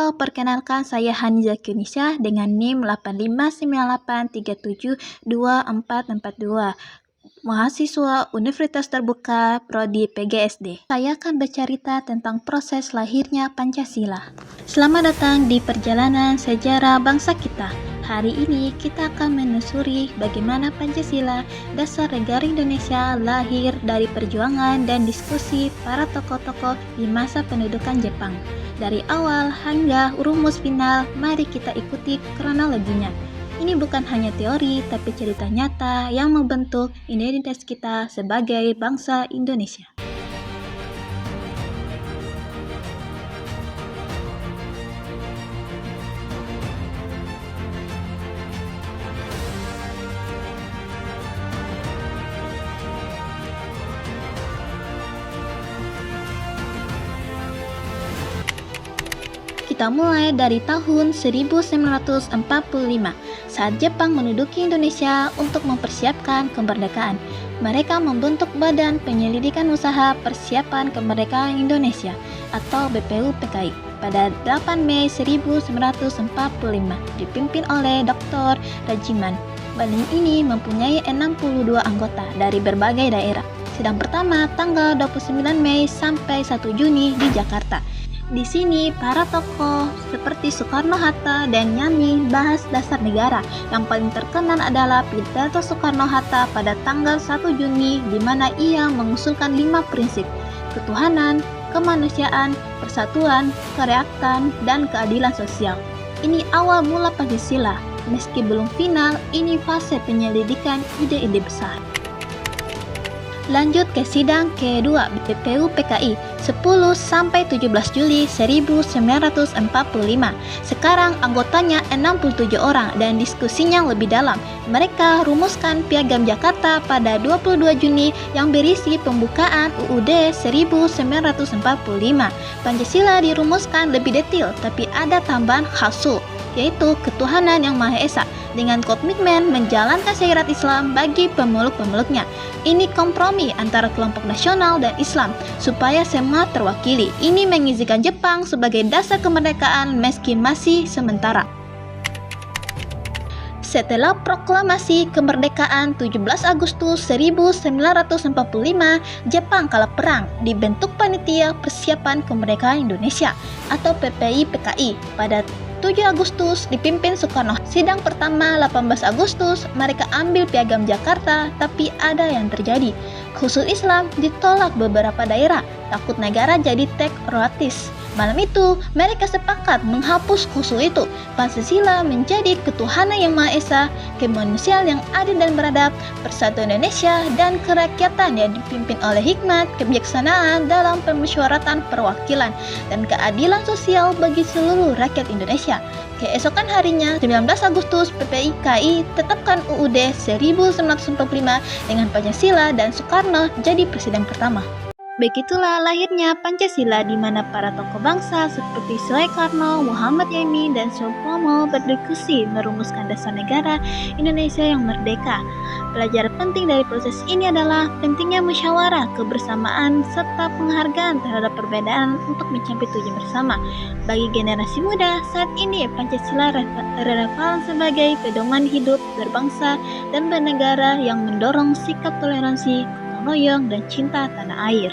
Halo, perkenalkan saya Haniza Kenisha dengan NIM 8598372442, mahasiswa Universitas Terbuka Prodi PGSD. Saya akan bercerita tentang proses lahirnya Pancasila. Selamat datang di perjalanan sejarah bangsa kita. Hari ini kita akan menelusuri bagaimana Pancasila, dasar negara Indonesia, lahir dari perjuangan dan diskusi para tokoh-tokoh di masa pendudukan Jepang. Dari awal hingga rumus final, mari kita ikuti kronologinya. Ini bukan hanya teori, tapi cerita nyata yang membentuk identitas kita sebagai bangsa Indonesia. Kita mulai dari tahun 1945, saat Jepang menduduki Indonesia untuk mempersiapkan kemerdekaan. Mereka membentuk Badan Penyelidikan Usaha Persiapan Kemerdekaan Indonesia atau BPUPKI pada 8 Mei 1945, dipimpin oleh Dr. Rajiman. Badan ini mempunyai 62 anggota dari berbagai daerah. Sidang pertama tanggal 29 Mei sampai 1 Juni di Jakarta. Di sini, para tokoh seperti Soekarno-Hatta dan Yani bahas dasar negara. Yang paling terkenal adalah pidato Soekarno-Hatta pada tanggal 1 Juni, di mana ia mengusulkan 5 prinsip: ketuhanan, kemanusiaan, persatuan, kerakyatan, dan keadilan sosial. Ini awal mula Pancasila. Meski belum final, ini fase penyelidikan ide-ide besar. Lanjut ke sidang kedua BPUPKI 10-17 Juli 1945. Sekarang anggotanya 67 orang dan diskusinya lebih dalam. Mereka rumuskan Piagam Jakarta pada 22 Juni yang berisi pembukaan UUD 1945. Pancasila dirumuskan lebih detail, tapi ada tambahan khusus, yaitu ketuhanan yang Maha Esa, dengan komitmen menjalankan syariat Islam bagi pemeluk-pemeluknya. Ini kompromi antara kelompok nasional dan Islam, supaya semua terwakili. Ini mengizinkan Jepang sebagai dasar kemerdekaan meski masih sementara. Setelah proklamasi kemerdekaan 17 Agustus 1945, Jepang kalah perang. Dibentuk Panitia Persiapan Kemerdekaan Indonesia atau PPI-PKI pada 7 Agustus dipimpin Soekarno. Sidang pertama 18 Agustus, mereka ambil Piagam Jakarta, tapi ada yang terjadi. Khusus Islam ditolak beberapa daerah, takut negara jadi teknokratis. Malam itu, mereka sepakat menghapus khusus itu. Pancasila menjadi ketuhanan yang Maha Esa, kemanusiaan yang adil dan beradab, persatuan Indonesia, dan kerakyatan yang dipimpin oleh hikmat, kebijaksanaan dalam permusyawaratan perwakilan, dan keadilan sosial bagi seluruh rakyat Indonesia. Keesokan harinya, 19 Agustus, PPI-KI tetapkan UUD 1945 dengan Pancasila dan Soekarno jadi presiden pertama. Begitulah lahirnya Pancasila, di mana para tokoh bangsa seperti Soekarno, Muhammad Yamin, dan Soekarno berdiskusi merumuskan dasar negara Indonesia yang merdeka. Pelajaran penting dari proses ini adalah pentingnya musyawarah, kebersamaan, serta penghargaan terhadap perbedaan untuk mencapai tujuan bersama. Bagi generasi muda, saat ini Pancasila relevan sebagai pedoman hidup berbangsa dan bernegara yang mendorong sikap toleransi, gotong royong, dan cinta tanah air.